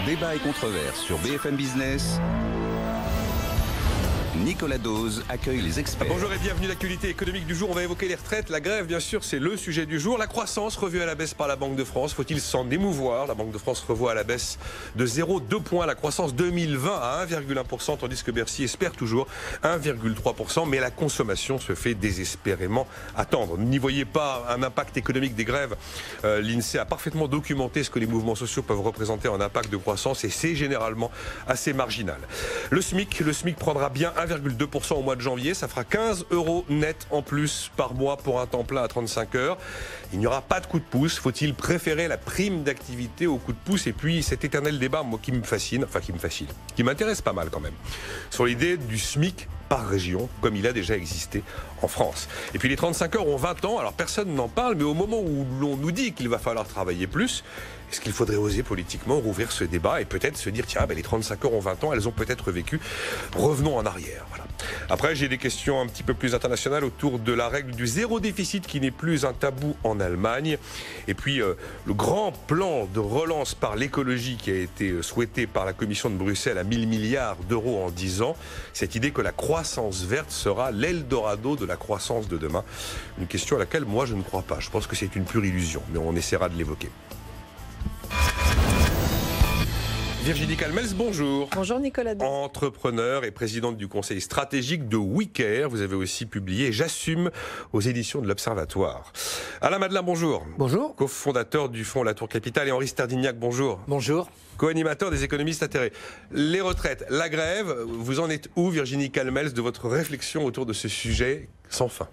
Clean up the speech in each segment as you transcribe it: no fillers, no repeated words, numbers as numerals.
Débat et controverse sur BFM Business. Nicolas Dose accueille les experts. Bonjour et bienvenue à l'actualité économique du jour. On va évoquer les retraites. La grève, bien sûr, c'est le sujet du jour. La croissance revue à la baisse par la Banque de France. Faut-il s'en émouvoir? La Banque de France revoit à la baisse de 0,2 points la croissance 2020 à 1,1%, tandis que Bercy espère toujours 1,3%. Mais la consommation se fait désespérément attendre. N'y voyez pas un impact économique des grèves. L'INSEE a parfaitement documenté ce que les mouvements sociaux peuvent représenter en impact de croissance et c'est généralement assez marginal. Le SMIC prendra bien 1,2% au mois de janvier, ça fera 15 € net en plus par mois pour un temps plein à 35 heures. Il n'y aura pas de coup de pouce, faut-il préférer la prime d'activité au coup de pouce? Et puis cet éternel débat, moi, qui m'intéresse pas mal quand même, sur l'idée du SMIC par région, comme il a déjà existé en France. Et puis les 35 heures ont 20 ans, alors personne n'en parle, mais au moment où l'on nous dit qu'il va falloir travailler plus, est-ce qu'il faudrait oser politiquement rouvrir ce débat et peut-être se dire, tiens, les 35 heures ont 20 ans, elles ont peut-être vécu, revenons en arrière. Voilà. Après, j'ai des questions un petit peu plus internationales autour de la règle du zéro déficit qui n'est plus un tabou en Allemagne. Et puis, le grand plan de relance par l'écologie qui a été souhaité par la Commission de Bruxelles à 1 000 milliards d'euros en 10 ans. Cette idée que la croissance verte sera l'Eldorado de la croissance de demain. Une question à laquelle moi je ne crois pas. Je pense que c'est une pure illusion, mais on essaiera de l'évoquer. Virginie Calmels, bonjour. Bonjour Nicolas. Entrepreneur et présidente du conseil stratégique de WeCare. Vous avez aussi publié J'assume aux éditions de l'Observatoire. Alain Madelin, bonjour. Bonjour. Co-fondateur du fonds Latour Capital et Henri Sterdignac, bonjour. Bonjour. Co-animateur des économistes atterrés. Les retraites, la grève, vous en êtes où, Virginie Calmels, de votre réflexion autour de ce sujet sans fin?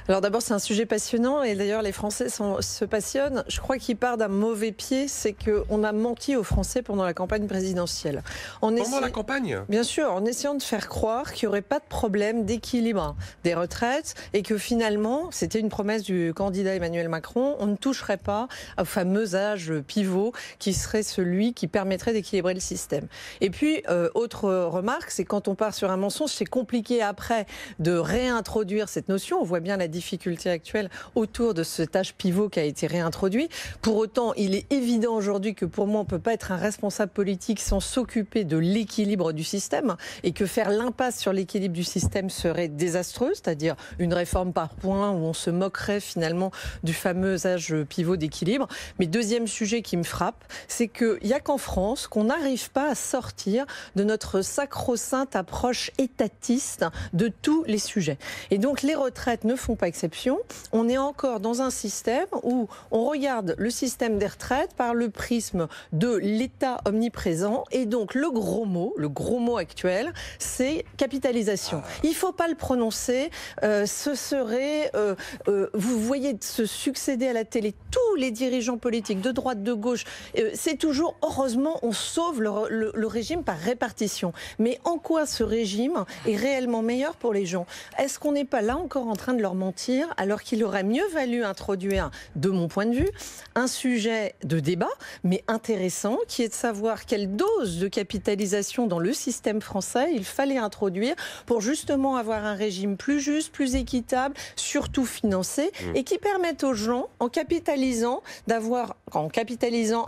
Alors d'abord, c'est un sujet passionnant et d'ailleurs les Français se passionnent. Je crois qu'il part d'un mauvais pied, c'est qu'on a menti aux Français pendant la campagne présidentielle. Pendant la campagne ? Bien sûr, en essayant de faire croire qu'il n'y aurait pas de problème d'équilibre des retraites et que finalement, c'était une promesse du candidat Emmanuel Macron, on ne toucherait pas au fameux âge pivot qui serait celui qui permettrait d'équilibrer le système. Et puis, autre remarque, c'est quand on part sur un mensonge, c'est compliqué après de réintroduire cette notion. On voit bien la difficulté actuelle autour de cet âge pivot qui a été réintroduit. Pour autant, il est évident aujourd'hui que pour moi, on ne peut pas être un responsable politique sans s'occuper de l'équilibre du système et que faire l'impasse sur l'équilibre du système serait désastreux, c'est-à-dire une réforme par points où on se moquerait finalement du fameux âge pivot d'équilibre. Mais deuxième sujet qui me frappe, c'est qu'il n'y a qu'en France qu'on n'arrive pas à sortir de notre sacro-sainte approche étatiste de tous les sujets. Et donc les retraites ne font pas exception. On est encore dans un système où on regarde le système des retraites par le prisme de l'État omniprésent et donc le gros mot actuel, c'est capitalisation. Il ne faut pas le prononcer. Ce serait, vous voyez se succéder à la télé tous les dirigeants politiques de droite, de gauche. C'est toujours, heureusement, on sauve le régime par répartition. Mais en quoi ce régime est réellement meilleur pour les gens? Est-ce qu'on n'est pas là encore en train de leur mentir alors qu'il aurait mieux valu introduire, de mon point de vue, un sujet de débat, mais intéressant, qui est de savoir quelle dose de capitalisation dans le système français il fallait introduire pour justement avoir un régime plus juste, plus équitable, surtout financé, et qui permette aux gens, en capitalisant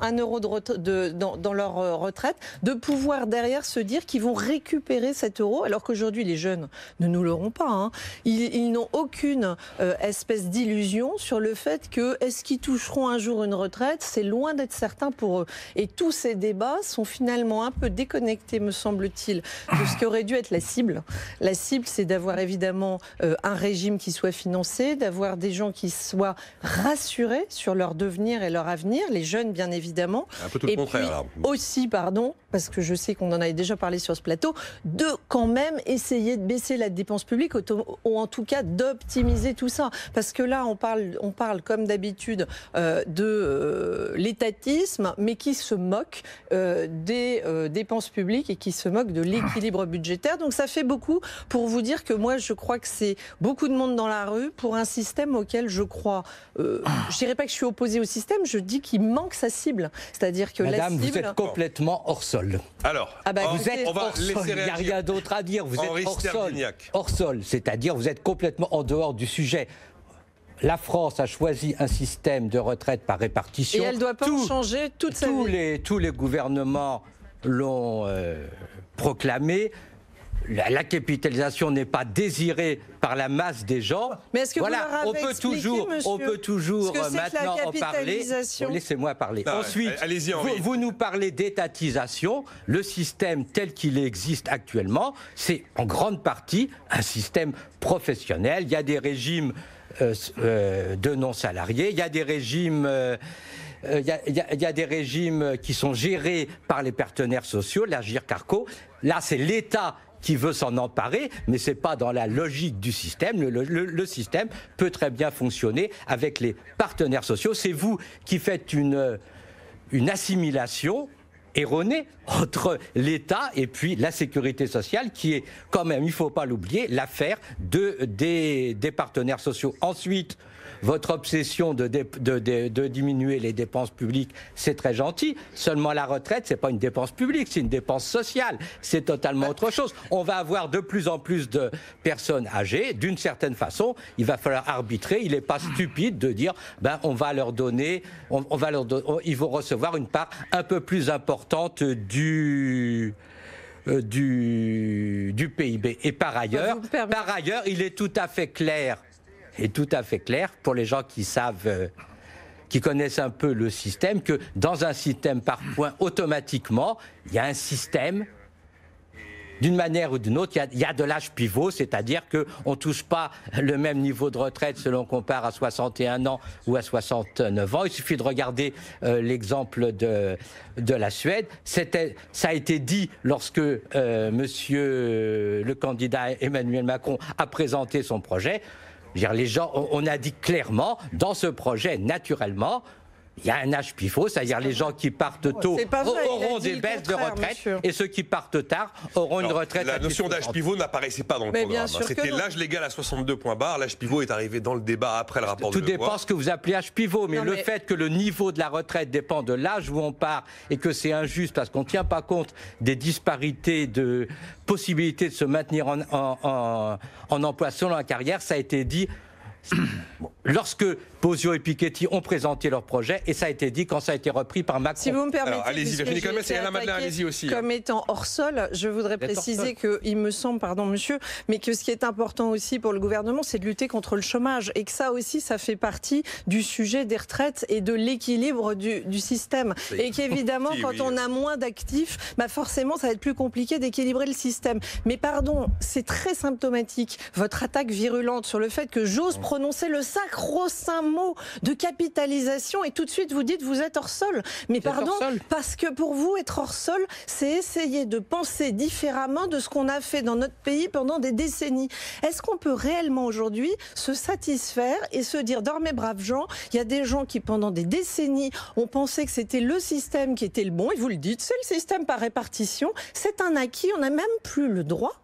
1 € dans leur retraite, de pouvoir derrière se dire qu'ils vont récupérer cet euro, alors qu'aujourd'hui les jeunes ne nous l'auront pas. Hein. Ils n'ont aucune espèce d'illusion sur le fait que est-ce qu'ils toucheront un jour une retraite, c'est loin d'être certain pour eux. Et tous ces débats sont finalement un peu déconnectés, me semble-t-il, de ce qui aurait dû être la cible. La cible, c'est d'avoir évidemment un régime qui soit financé, d'avoir des gens qui soient rassurés sur leur devenir et leur avenir, les jeunes bien évidemment. Un peu tout le contraire. Alors. Aussi, parce que je sais qu'on en avait déjà parlé sur ce plateau, de quand même essayer de baisser la dépense publique ou en tout cas d'optimiser tout ça. Parce que là, on parle comme d'habitude de l'étatisme, mais qui se moque des dépenses publiques et qui se moque de l'équilibre budgétaire. Donc ça fait beaucoup pour vous dire que moi, je crois que c'est beaucoup de monde dans la rue pour un système auquel je crois. Je ne dirais pas que je suis opposée au système, je dis qu'il manque sa cible. C'est-à-dire que Madame, la cible... vous êtes complètement hors sol. Alors, vous êtes hors sol, il n'y a rien d'autre à dire. Vous êtes hors sol, c'est-à-dire vous êtes complètement en dehors du sujet. la France a choisi un système de retraite par répartition. Et elle ne doit pas changer toute sa vie. Tous les gouvernements l'ont proclamé. La capitalisation n'est pas désirée par la masse des gens. Mais est-ce que vous leur avez expliqué, on peut toujours maintenant en parler. Laissez-moi parler. Non, ensuite, allez-y, vous nous parlez d'étatisation. Le système tel qu'il existe actuellement, c'est en grande partie un système professionnel. Il y a des régimes de non-salariés, il y a des régimes... Il y a des régimes qui sont gérés par les partenaires sociaux, l'Agirc-Arrco. Là, c'est l'État qui veut s'en emparer, mais ce n'est pas dans la logique du système. Le système peut très bien fonctionner avec les partenaires sociaux. C'est vous qui faites une assimilation erronée entre l'État et puis la sécurité sociale, qui est quand même, il ne faut pas l'oublier, l'affaire des partenaires sociaux. Ensuite, votre obsession de diminuer les dépenses publiques, c'est très gentil. Seulement la retraite, c'est pas une dépense publique, c'est une dépense sociale. C'est totalement autre chose. On va avoir de plus en plus de personnes âgées. D'une certaine façon, il va falloir arbitrer. Il n'est pas stupide de dire, on va leur donner, ils vont recevoir une part un peu plus importante du PIB. Et par ailleurs, il est tout à fait clair. Pour les gens qui savent, qui connaissent un peu le système, que dans un système par points, automatiquement, il y a un système, d'une manière ou d'une autre, il y a de l'âge pivot, c'est-à-dire qu'on ne touche pas le même niveau de retraite selon qu'on part à 61 ans ou à 69 ans. Il suffit de regarder l'exemple de la Suède. Ça a été dit lorsque monsieur le candidat Emmanuel Macron a présenté son projet. Les gens, on a dit clairement, dans ce projet, naturellement, il y a un âge pivot, c'est-à-dire les gens qui partent tôt auront des baisses de retraite, et ceux qui partent tard auront une retraite. La notion d'âge pivot n'apparaissait pas dans le programme. C'était l'âge légal à 62 points barre. L'âge pivot est arrivé dans le débat après le rapport de Devoise. Tout dépend ce que vous appelez âge pivot, mais le fait que le niveau de la retraite dépend de l'âge où on part et que c'est injuste parce qu'on ne tient pas compte des disparités de possibilités de se maintenir en emploi selon la carrière, ça a été dit. Lorsque Bozio et Piketty ont présenté leur projet, et ça a été dit quand ça a été repris par Macron. Si vous me permettez, allez-y, Virginie Calmès et Alain Madelin, allez-y aussi. Comme étant hors sol, je voudrais préciser qu'il me semble, pardon monsieur, mais que ce qui est important aussi pour le gouvernement, c'est de lutter contre le chômage, et que ça aussi, ça fait partie du sujet des retraites et de l'équilibre du système. Et qu'évidemment, quand on a moins d'actifs, forcément, ça va être plus compliqué d'équilibrer le système. Mais pardon, c'est très symptomatique, votre attaque virulente sur le fait que j'ose prononcer le sacro-saint mot de capitalisation et tout de suite vous dites vous êtes hors sol. Mais pardon, parce que pour vous être hors sol, c'est essayer de penser différemment de ce qu'on a fait dans notre pays pendant des décennies. Est-ce qu'on peut réellement aujourd'hui se satisfaire et se dire dormez braves gens, il y a des gens qui pendant des décennies ont pensé que c'était le système qui était le bon et vous le dites, c'est le système par répartition, c'est un acquis, on n'a même plus le droit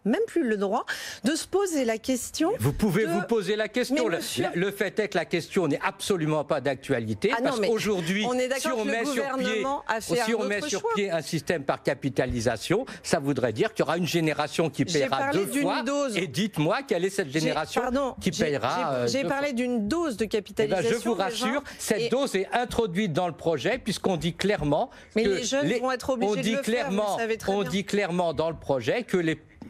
de se poser la question. Vous pouvez vous poser la question. Le fait est que la question n'est absolument pas d'actualité, parce qu'aujourd'hui, si on met sur pied un système par capitalisation, ça voudrait dire qu'il y aura une génération qui paiera deux fois. Et dites-moi quelle est cette génération qui paiera. J'ai parlé d'une dose de capitalisation. Je vous rassure, cette dose est introduite dans le projet, puisqu'on dit clairement que les jeunes vont être obligés de le faire, vous le savez très bien. On dit clairement dans le projet que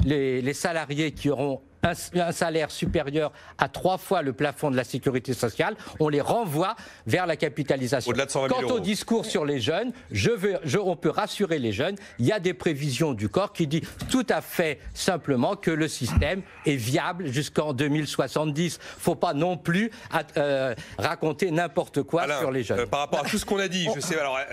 les salariés qui auront un salaire supérieur à 3 fois le plafond de la sécurité sociale, on les renvoie vers la capitalisation. Au-delà de 120 000 Quant au discours sur les jeunes, on peut rassurer les jeunes, il y a des prévisions du corps qui disent tout à fait simplement que le système est viable jusqu'en 2070. Il ne faut pas non plus raconter n'importe quoi sur les jeunes. Par rapport à tout ce qu'on a dit,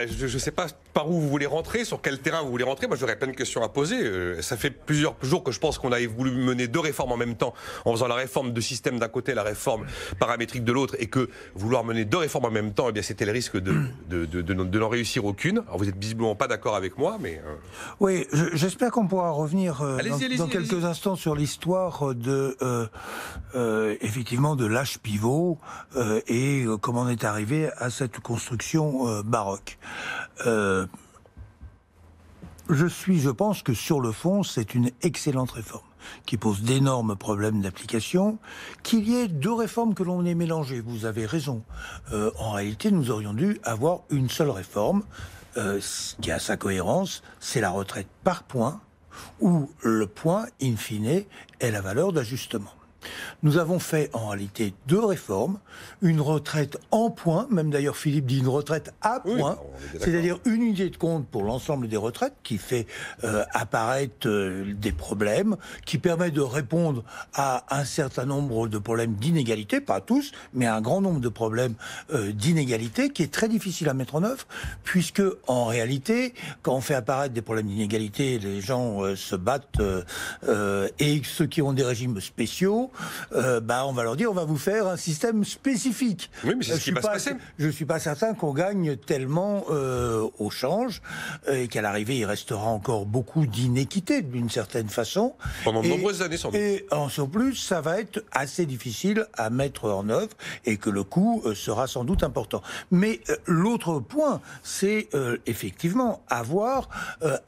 je sais pas par où vous voulez rentrer, sur quel terrain vous voulez rentrer. Moi, j'aurais plein de questions à poser. Ça fait plusieurs jours que je pense qu'on a voulu mener 2 réformes en même temps, en faisant la réforme de système d'un côté, la réforme paramétrique de l'autre, et que vouloir mener 2 réformes en même temps, eh bien, c'était le risque de n'en réussir aucune. Alors, vous n'êtes visiblement pas d'accord avec moi, mais... Oui, j'espère qu'on pourra revenir dans quelques instants sur l'histoire effectivement de l'âge pivot et comment on est arrivé à cette construction baroque. Je pense que sur le fond, c'est une excellente réforme. qui pose d'énormes problèmes d'application, qu'il y ait deux réformes que l'on ait mélangées. Vous avez raison. En réalité, nous aurions dû avoir une seule réforme qui a sa cohérence, c'est la retraite par points, où le point, in fine, est la valeur d'ajustement. Nous avons fait en réalité deux réformes, une retraite en points, même d'ailleurs Philippe dit une retraite à points, c'est-à-dire une unité de compte pour l'ensemble des retraites qui fait apparaître des problèmes, qui permet de répondre à un certain nombre de problèmes d'inégalité, pas tous, mais un grand nombre de problèmes d'inégalité qui est très difficile à mettre en œuvre, puisque en réalité, quand on fait apparaître des problèmes d'inégalité, les gens se battent et ceux qui ont des régimes spéciaux, on va leur dire on va vous faire un système spécifique. Oui, mais c'est ce qui va se passer. Je ne suis pas certain qu'on gagne tellement au change et qu'à l'arrivée il restera encore beaucoup d'inéquité d'une certaine façon. Pendant de nombreuses années sans doute. Et en plus, ça va être assez difficile à mettre en œuvre et que le coût sera sans doute important. Mais l'autre point, c'est effectivement avoir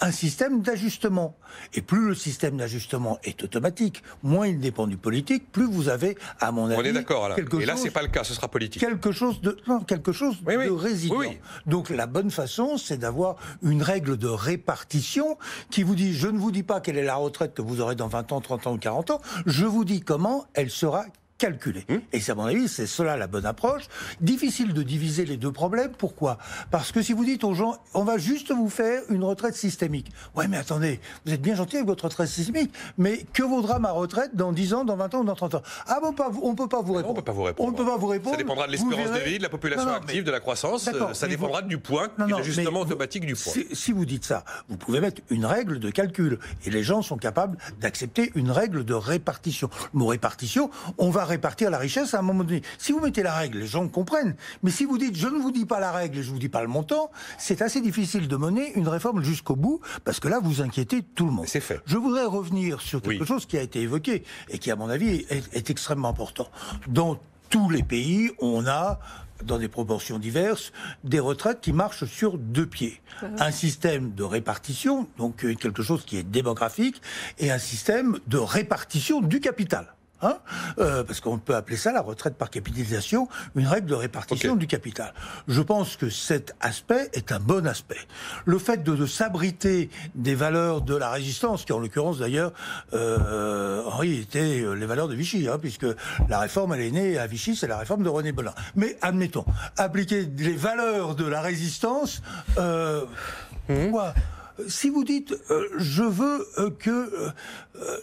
un système d'ajustement. Et plus le système d'ajustement est automatique, moins il dépend du politique, plus vous avez, à mon avis, on est d'accord, Alain. quelque et là, chose, c'est pas le cas, ce sera politique. Quelque chose de résilient. Oui. Donc la bonne façon, c'est d'avoir une règle de répartition qui vous dit, je ne vous dis pas quelle est la retraite que vous aurez dans 20 ans, 30 ans ou 40 ans, je vous dis comment elle sera calculé. Et c'est à mon avis, c'est cela la bonne approche. Difficile de diviser les deux problèmes. Pourquoi ? Parce que si vous dites aux gens, on va juste vous faire une retraite systémique. Ouais, mais attendez, vous êtes bien gentil avec votre retraite systémique, mais que vaudra ma retraite dans 10 ans, dans 20 ans ou dans 30 ans ? Ah bon, on ne peut pas vous répondre. On ne peut pas vous répondre. On ne peut pas vous répondre. Ça dépendra de l'espérance de vie, de la population active, de la croissance. Ça dépendra du point, de l'ajustement automatique du point. Si vous dites ça, vous pouvez mettre une règle de calcul. Et les gens sont capables d'accepter une règle de répartition. Le mot répartition, on va répartir la richesse à un moment donné. Si vous mettez la règle, les gens comprennent. Mais si vous dites, je ne vous dis pas la règle et je ne vous dis pas le montant, c'est assez difficile de mener une réforme jusqu'au bout, parce que là, vous inquiétez tout le monde. C'est fait. Je voudrais revenir sur quelque chose qui a été évoqué et qui, à mon avis, est extrêmement important. Dans tous les pays, on a, dans des proportions diverses, des retraites qui marchent sur deux pieds. Un système de répartition, donc quelque chose qui est démographique, et un système de répartition du capital. Parce qu'on peut appeler ça la retraite par capitalisation, une règle de répartition du capital. Je pense que cet aspect est un bon aspect. Le fait de s'abriter des valeurs de la résistance, qui en l'occurrence d'ailleurs, Henri, étaient les valeurs de Vichy, puisque la réforme elle est née à Vichy, c'est la réforme de René Belin. Mais admettons, appliquer les valeurs de la résistance, quoi ? Si vous dites je veux que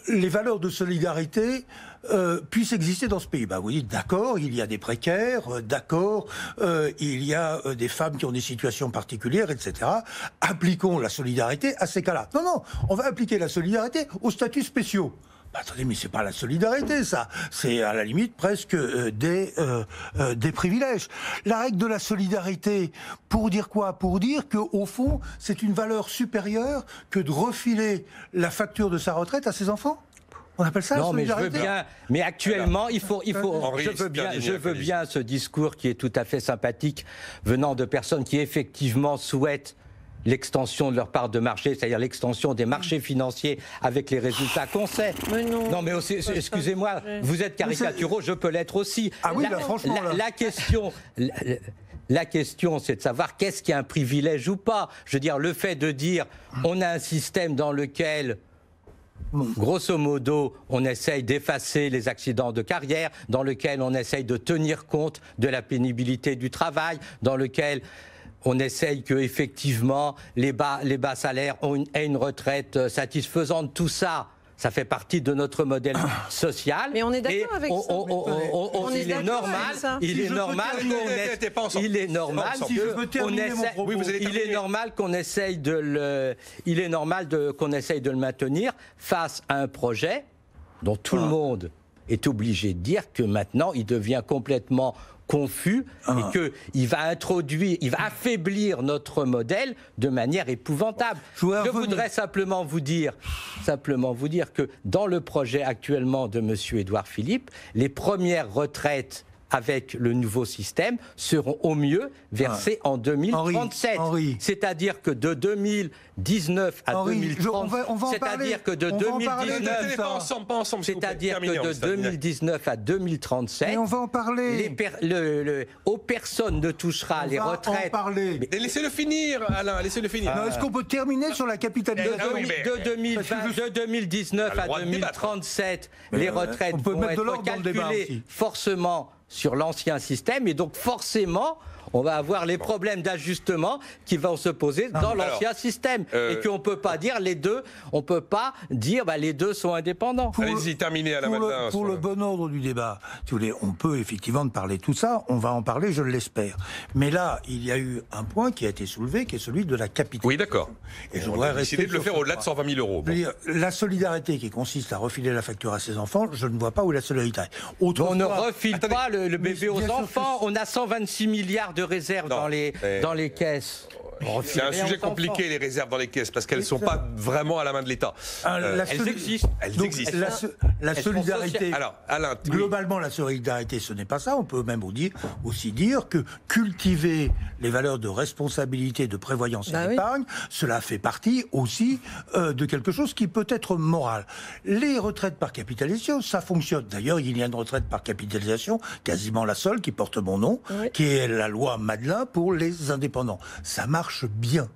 les valeurs de solidarité puissent exister dans ce pays, vous dites d'accord, il y a des précaires, d'accord, il y a des femmes qui ont des situations particulières, etc. Appliquons la solidarité à ces cas-là. Non, on va appliquer la solidarité aux statuts spéciaux. Attendez, mais c'est pas la solidarité, ça. C'est à la limite presque des privilèges. La règle de la solidarité, pour dire quoi ? Pour dire que au fond, c'est une valeur supérieure que de refiler la facture de sa retraite à ses enfants. On appelle ça la solidarité. Mais je veux bien. Mais actuellement, Henri, je veux bien ce discours qui est tout à fait sympathique, venant de personnes qui effectivement souhaitent l'extension de leur part de marché, c'est-à-dire l'extension des marchés financiers avec les résultats qu'on sait. Mais non. Mais aussi, excusez-moi, vous êtes caricaturaux, je peux l'être aussi. Ah oui, franchement. La question, c'est de savoir qu'est-ce qui est un privilège ou pas. Je veux dire, le fait de dire on a un système dans lequel, grosso modo, on essaye d'effacer les accidents de carrière, dans lequel on essaye de tenir compte de la pénibilité du travail, dans lequel on essaye que effectivement les bas salaires aient une retraite satisfaisante. Tout ça, ça fait partie de notre modèle social. Mais on est d'accord avec ça. Il est normal qu'on essaye de le maintenir face à un projet dont tout le monde est obligé de dire que maintenant il devient complètement confus et qu'il va affaiblir notre modèle de manière épouvantable. Je voudrais simplement vous dire que dans le projet actuellement de M. Édouard Philippe, les premières retraites avec le nouveau système seront au mieux versés en 2037. Henri. C'est-à-dire que de 2019 à Henri, 2030, on va en c'est-à-dire que de on va en parler. 2019, Pas ensemble, s'il vous plaît. c'est-à-dire Terminez, que de Henri Stadniak. 2019 à 2037, Et on va en parler. aux personnes ne touchera les On va retraites. en parler. Mais laissez-le finir, Alain, laissez-le finir. Non, est-ce qu'on peut terminer sur la capitalisation Ah oui, mais- De 2019 On a à le droit de débattre. 2037, les retraites on peut vont mettre de être l'ordre dans le débat calculées aussi. forcément sur l'ancien système et donc forcément on va avoir les problèmes d'ajustement qui vont se poser dans l'ancien système et qu'on peut pas dire les deux, on peut pas dire les deux sont indépendants. Allez-y, terminez, Alain Madelin. Pour le bon ordre du débat, si vous voulez, on peut effectivement parler de tout ça, on va en parler, je l'espère. Mais là, il y a eu un point qui a été soulevé, qui est celui de la capitalisation. Oui, d'accord. Et je On voudrais a décidé rester de le sur faire ce au-delà de point. 120 000 euros. Je veux dire, la solidarité qui consiste à refiler la facture à ses enfants, je ne vois pas où est la solidarité. On ne Autrefois- refile Attendez. pas le bébé Mais aux bien sûr enfants. que- On a 126 milliards de réserves Non, dans les caisses. On refile C'est un rien sujet aux enfants. compliqué, les réserves dans les caisses, parce qu'elles ne sont pas vraiment à la main de l'État. Elles existent. Elles Donc, existent. La Elles sont solidarité. sociales. Alors, Alain, oui. Globalement, la solidarité, ce n'est pas ça. On peut même aussi dire que cultiver les valeurs de responsabilité, de prévoyance et Bah oui. d'épargne, cela fait partie aussi de quelque chose qui peut être moral. Les retraites par capitalisation, ça fonctionne. D'ailleurs, il y a une retraite par capitalisation, quasiment la seule qui porte mon nom, Oui. qui est la loi Madelin pour les indépendants. Ça marche bien.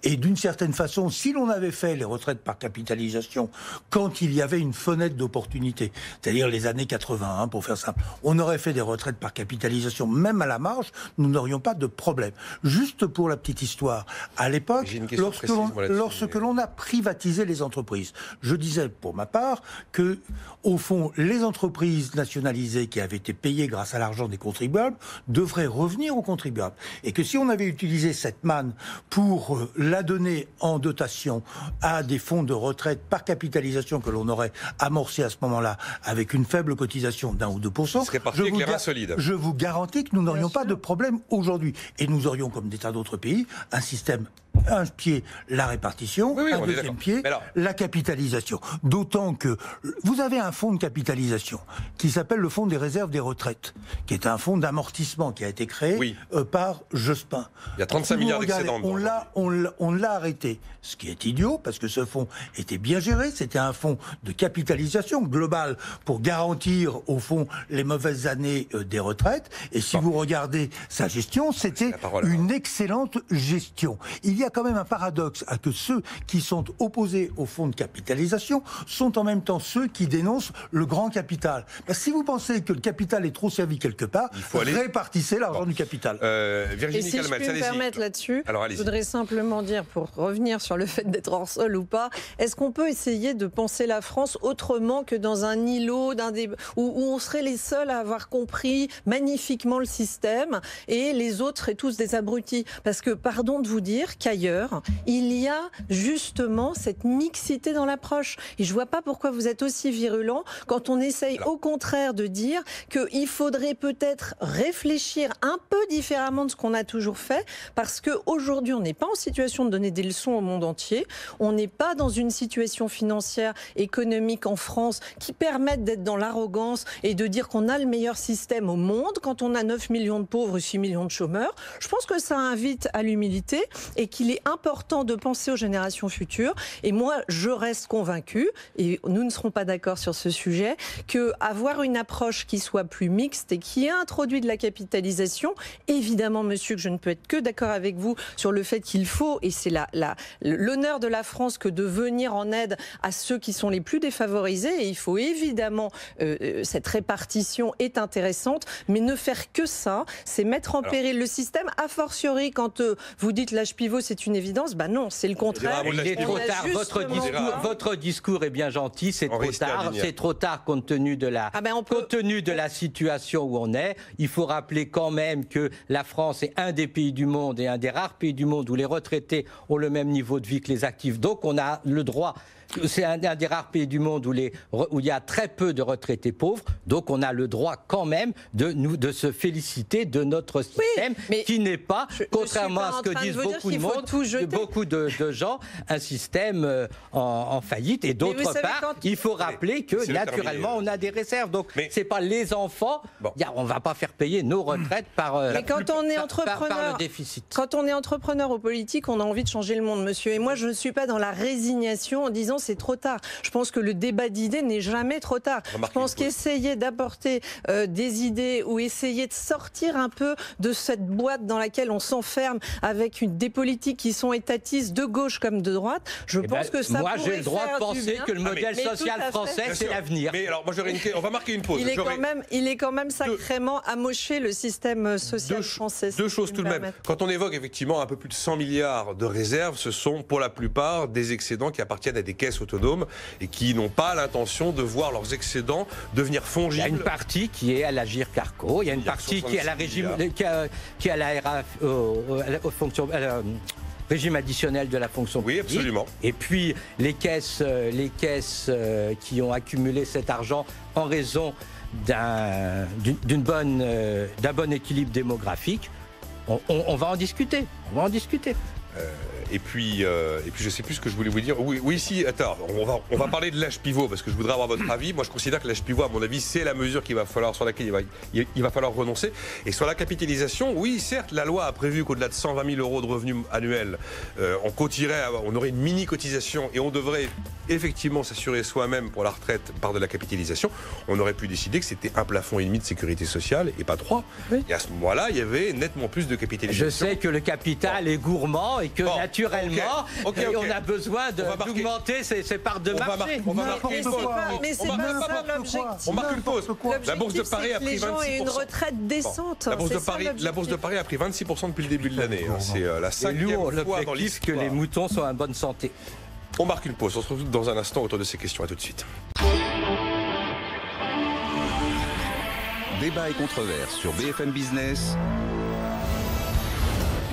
Et d'une certaine façon, si l'on avait fait les retraites par capitalisation quand il y avait une fenêtre d'opportunité, c'est-à-dire les années 80, pour faire simple, on aurait fait des retraites par capitalisation, même à la marge, nous n'aurions pas de problème. Juste pour la petite histoire, à l'époque, J'ai une question précise, moi, là-dessus, lorsque mais- l'on a privatisé les entreprises, je disais pour ma part que, au fond, les entreprises nationalisées qui avaient été payées grâce à l'argent des contribuables devraient revenir aux contribuables. Et que si on avait utilisé cette manne pour la donner en dotation à des fonds de retraite par capitalisation que l'on aurait amorcé à ce moment-là avec une faible cotisation d'1 ou 2%, Il serait parti avec les reins solides. je vous garantis que nous n'aurions pas de problème aujourd'hui. Et nous aurions, comme des tas d'autres pays, un système, un pied, la répartition, Oui, un on est deuxième d'accord. pied, Mais alors- la capitalisation. D'autant que vous avez un fonds de capitalisation qui s'appelle le Fonds des réserves des retraites, qui est un fonds d'amortissement qui a été créé Oui. par Jospin. Il y a 35 Si vous milliards regardez, d'excédents dedans on l'a arrêté, ce qui est idiot, parce que ce fonds était bien géré, c'était un fonds de capitalisation globale pour garantir, au fond, les mauvaises années des retraites. Et si vous regardez sa gestion, c'était la parole, une excellente gestion. Il y a quand même un paradoxe à que ceux qui sont opposés au fonds de capitalisation sont en même temps ceux qui dénoncent le grand capital. Ben, si vous pensez que le capital est trop servi quelque part, Il faut aller- répartissez l'argent du capital. Et Virginie si je Calmette, puis me allez-y. permettre là-dessus, Alors, je allez-y. voudrais simplement dire, pour revenir sur le fait d'être hors sol ou pas, est-ce qu'on peut essayer de penser la France autrement que dans un îlot où on serait les seuls à avoir compris magnifiquement le système et les autres seraient tous des abrutis? Parce que, pardon de vous dire qu'ailleurs, il y a justement cette mixité dans l'approche. Et je vois pas pourquoi vous êtes aussi virulent quand on essaye au contraire de dire qu'il faudrait peut-être réfléchir un peu différemment de ce qu'on a toujours fait, parce qu'aujourd'hui, on n'est pas en situation de donner des leçons au monde entier. On n'est pas dans une situation financière, économique en France qui permette d'être dans l'arrogance et de dire qu'on a le meilleur système au monde quand on a 9 millions de pauvres et 6 millions de chômeurs. Je pense que ça invite à l'humilité et qu'il est important de penser aux générations futures. Et moi, je reste convaincue, et nous ne serons pas d'accord sur ce sujet, qu'avoir une approche qui soit plus mixte et qui introduit de la capitalisation, évidemment, monsieur, que je ne peux être que d'accord avec vous sur le fait qu'il faut, et c'est l'honneur de la France que de venir en aide à ceux qui sont les plus défavorisés, et il faut évidemment, cette répartition est intéressante, mais ne faire que ça, c'est mettre en péril le système, a fortiori quand vous dites l'âge pivot, c'est une évidence, ben non, c'est le contraire. Ah, Il est On trop a tard. justement- Votre discours est bien gentil. C'est Henri trop tard. Stadniak. C'est trop tard compte tenu de la compte tenu de la situation où on est. Il faut rappeler quand même que la France est un des pays du monde et un des rares pays du monde où les retraités ont le même niveau de vie que les actifs. Donc on a le droit c'est un des rares pays du monde où il y a très peu de retraités pauvres, donc on a le droit quand même de se féliciter de notre système, qui n'est pas, contrairement à ce que disent beaucoup de gens, un système en faillite. Et d'autre part, il faut rappeler que naturellement on a des réserves. Donc c'est pas les enfants, on ne va pas faire payer nos retraites par le déficit. Quand on est entrepreneur ou politique, on a envie de changer le monde, monsieur. Et moi, je ne suis pas dans la résignation en disant c'est trop tard. Je pense que le débat d'idées n'est jamais trop tard. Je pense qu'essayer d'apporter des idées ou essayer de sortir un peu de cette boîte dans laquelle on s'enferme avec des politiques qui sont étatistes de gauche comme de droite, je pense que ça pourrait faire du bien. Moi, j'ai le droit de penser que le modèle social français, c'est l'avenir. Mais alors, moi, on va marquer une pause. Il est quand même sacrément amoché, le système social français. Deux choses tout de même. Quand on évoque effectivement un peu plus de 100 milliards de réserves, ce sont pour la plupart des excédents qui appartiennent à des caisses autonomes et qui n'ont pas l'intention de voir leurs excédents devenir fongibles. Il y a une partie qui est à l'Agirc-Arrco, il y a une partie qui est à la régime additionnel de la fonction publique. Oui, absolument. Et puis les caisses qui ont accumulé cet argent en raison d'un bon équilibre démographique, on va en discuter. Et puis je sais plus ce que je voulais vous dire. Oui, si, attends, on va parler de l'âge pivot parce que je voudrais avoir votre avis. Moi, je considère que l'âge pivot, à mon avis, c'est la mesure sur laquelle il va falloir renoncer. Et sur la capitalisation, oui, certes, la loi a prévu qu'au-delà de 120 000 euros de revenus annuels, on aurait une mini-cotisation et on devrait effectivement s'assurer soi-même pour la retraite par de la capitalisation. On aurait pu décider que c'était un plafond et demi de sécurité sociale et pas 3. Oui. Et à ce moment-là, il y avait nettement plus de capitalisation. Je sais que le capital est gourmand et que naturellement, on a besoin d'augmenter ses parts de marché. On va marquer une pause. Mais c'est pas ça l'objectif. On marque une pause. La Bourse de Paris a pris 26%. Les gens aient une retraite décente. La Bourse de Paris a pris 26% depuis le début de l'année. C'est la 5e fois dans l'histoire que les moutons sont en bonne santé. On marque une pause. On se retrouve dans un instant autour de ces questions. À tout de suite. Débat et controverse sur BFM Business.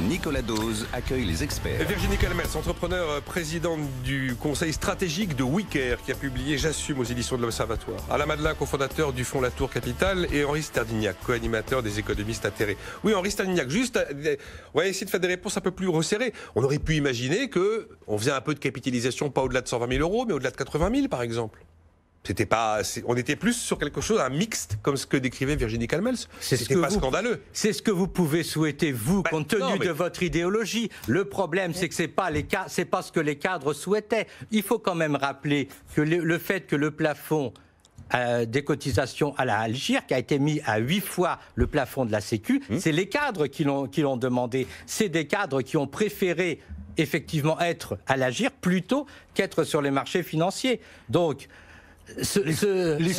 Nicolas Dose accueille les experts. Virginie Calmels, entrepreneur, présidente du conseil stratégique de WeCare, qui a publié J'assume aux éditions de l'Observatoire. Alain Madelin, cofondateur du fonds Latour Capital, et Henri Sterdignac, co-animateur des économistes atterrés. Oui, Henri Sterdignac, on va essayer de faire des réponses un peu plus resserrées. On aurait pu imaginer qu'on faisait un peu de capitalisation, pas au-delà de 120 000 euros, mais au-delà de 80 000, par exemple. On était plus sur quelque chose, un mixte, comme ce que décrivait Virginie Calmels. C'était pas scandaleux. C'est ce que vous pouvez souhaiter, vous, compte tenu de votre idéologie. Le problème, c'est que c'est pas ce que les cadres souhaitaient. Il faut quand même rappeler que le fait que le plafond des cotisations à la Algirc a été mis à 8 fois le plafond de la Sécu, c'est les cadres qui l'ont demandé. C'est des cadres qui ont préféré effectivement être à l'Algirc plutôt qu'être sur les marchés financiers. Donc, il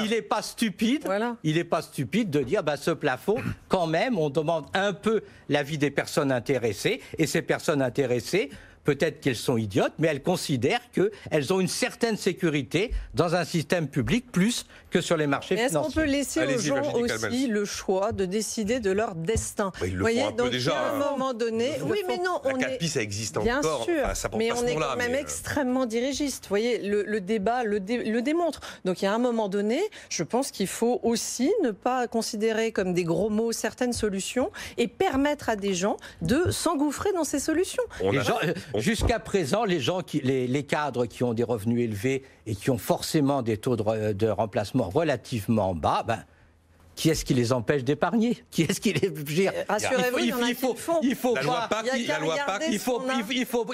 n'est pas stupide. Voilà. Il n'est pas stupide de dire ce plafond, quand même, on demande un peu l'avis des personnes intéressées, et ces personnes intéressées, peut-être qu'elles sont idiotes, mais elles considèrent qu'elles ont une certaine sécurité dans un système public plus que sur les marchés financiers. Est-ce qu'on peut laisser aux gens aussi le choix de décider de leur destin? Ils le font un peu déjà. À un moment donné, oui, mais non, la CAPI, ça existe bien encore. sûr, mais on est quand même extrêmement dirigiste. Vous voyez, le débat le démontre. Donc, il y a un moment donné, je pense qu'il faut aussi ne pas considérer comme des gros mots certaines solutions et permettre à des gens de s'engouffrer dans ces solutions. Jusqu'à présent, les cadres qui ont des revenus élevés et qui ont forcément des taux de remplacement relativement bas, qui est-ce qui les empêche d'épargner? Qui est-ce qui les... Rassurez-vous, il y en a qui le font. Il faut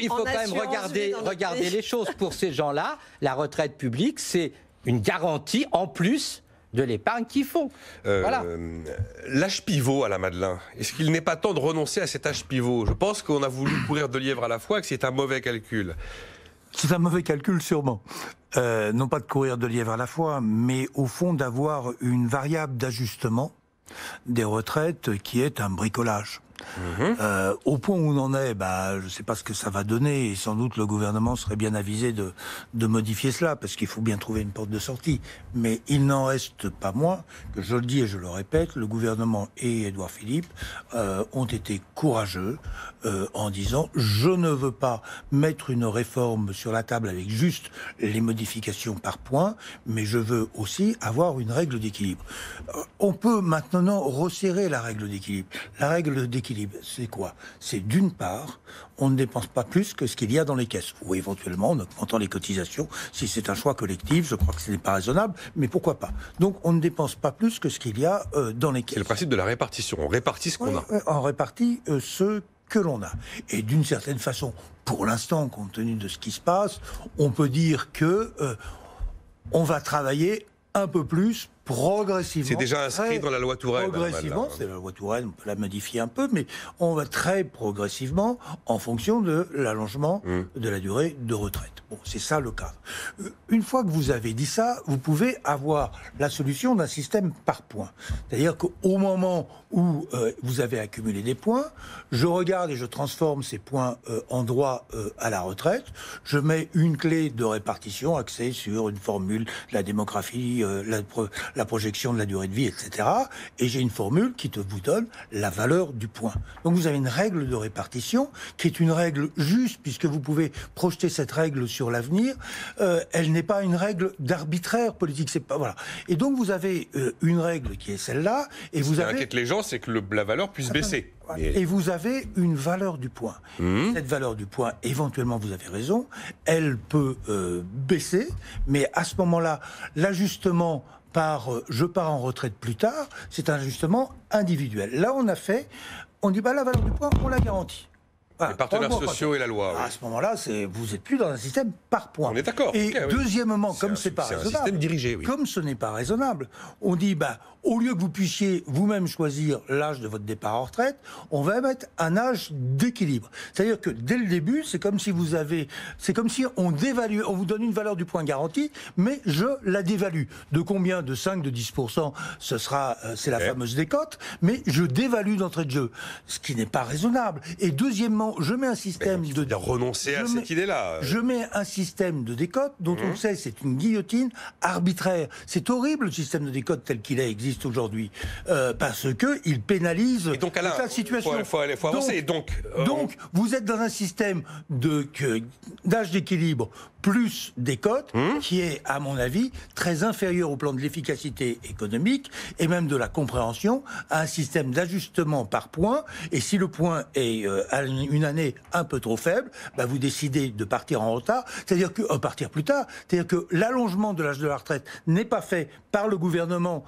quand même regarder les choses. Pour ces gens-là, la retraite publique, c'est une garantie en plus de l'épargne qu'ils font. Voilà. L'âge pivot à la Madelin, est-ce qu'il n'est pas temps de renoncer à cet âge pivot? Je pense qu'on a voulu courir 2 lièvres à la fois et que c'est un mauvais calcul. C'est un mauvais calcul sûrement. Non pas de courir 2 lièvres à la fois, mais au fond d'avoir une variable d'ajustement des retraites qui est un bricolage. Au point où on en est, je ne sais pas ce que ça va donner, et sans doute le gouvernement serait bien avisé de modifier cela, parce qu'il faut bien trouver une porte de sortie. Mais il n'en reste pas moins que, je le dis et je le répète, le gouvernement et Édouard Philippe ont été courageux en disant « je ne veux pas mettre une réforme sur la table avec juste les modifications par point, mais je veux aussi avoir une règle d'équilibre ». On peut maintenant resserrer la règle d'équilibre. La règle d'équilibre, c'est quoi? C'est d'une part, on ne dépense pas plus que ce qu'il y a dans les caisses. Ou éventuellement, en augmentant les cotisations, si c'est un choix collectif, je crois que ce n'est pas raisonnable, mais pourquoi pas? Donc on ne dépense pas plus que ce qu'il y a dans les caisses. C'est le principe de la répartition. On répartit ce qu'on a. On répartit ce que l'on a. Et d'une certaine façon, pour l'instant, compte tenu de ce qui se passe, on peut dire que on va travailler un peu plus progressivement. C'est déjà inscrit dans la loi Touraine. Progressivement, c'est la loi Touraine, on peut la modifier un peu, mais on va très progressivement en fonction de l'allongement de la durée de retraite. Bon, c'est ça le cadre. Une fois que vous avez dit ça, vous pouvez avoir la solution d'un système par points. C'est-à-dire qu'au moment où vous avez accumulé des points, je regarde et je transforme ces points en droit à la retraite, je mets une clé de répartition axée sur une formule, la démographie, la projection de la durée de vie, etc. Et j'ai une formule qui vous donne la valeur du point. Donc vous avez une règle de répartition qui est une règle juste, puisque vous pouvez projeter cette règle sur l'avenir. Elle n'est pas une règle d'arbitraire politique. C'est pas, voilà. Et donc vous avez une règle qui est celle-là. Et vous avez... Ce qui inquiète les gens, c'est que la valeur puisse baisser. Et vous avez une valeur du point. Cette valeur du point, éventuellement, vous avez raison, elle peut baisser, mais à ce moment-là, l'ajustement je pars en retraite plus tard, c'est un ajustement individuel. Là, on dit la valeur du point, on la garantit. Les partenaires sociaux et la loi. À ce moment-là, vous n'êtes plus dans un système par point. On est d'accord. Et deuxièmement, comme c'est pas raisonnable, un système dirigé, comme ce n'est pas raisonnable, on dit au lieu que vous puissiez vous-même choisir l'âge de votre départ en retraite, on va mettre un âge d'équilibre. C'est-à-dire que dès le début, c'est comme si on dévalue, on vous donne une valeur du point garantie, mais je la dévalue. De combien? De 5, de 10%, c'est la fameuse décote, mais je dévalue d'entrée de jeu, ce qui n'est pas raisonnable. Et deuxièmement, je mets un système de renoncer à cette idée-là. Je mets un système de décote dont on sait c'est une guillotine arbitraire. C'est horrible le système de décote tel qu'il existe aujourd'hui parce que il pénalise et donc, Alain, la situation. Il faut avancer. Donc, vous êtes dans un système d'âge d'équilibre plus décote qui est, à mon avis, très inférieur au plan de l'efficacité économique et même de la compréhension à un système d'ajustement par point. Et si le point est à une année un peu trop faible, vous décidez de partir en retard, c'est-à-dire que partir plus tard, c'est-à-dire que l'allongement de l'âge de la retraite n'est pas fait par le gouvernement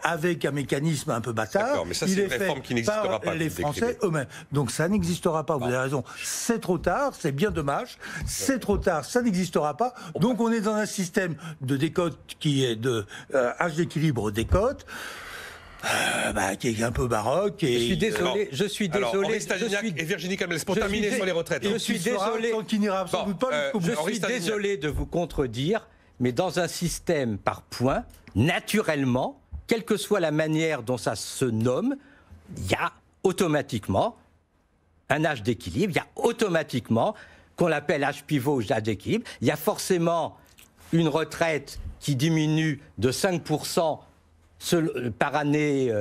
avec un mécanisme un peu bâtard. D'accord, mais ça, c'est une réforme qui n'existera pas. Les Français eux-mêmes. Donc ça n'existera pas. Vous avez raison. C'est trop tard. C'est bien dommage. C'est trop tard. Ça n'existera pas. Donc on est dans un système de décote qui est de âge d'équilibre décote. Qui est un peu baroque. Et je suis désolé. Henri Stagignac et Virginie Camels, pour terminer sur les retraites. Je suis désolé. Je suis désolé de vous contredire, mais dans un système par points, naturellement, quelle que soit la manière dont ça se nomme, il y a automatiquement un âge d'équilibre, il y a automatiquement, qu'on l'appelle âge pivot ou âge d'équilibre, il y a forcément une retraite qui diminue de 5% par année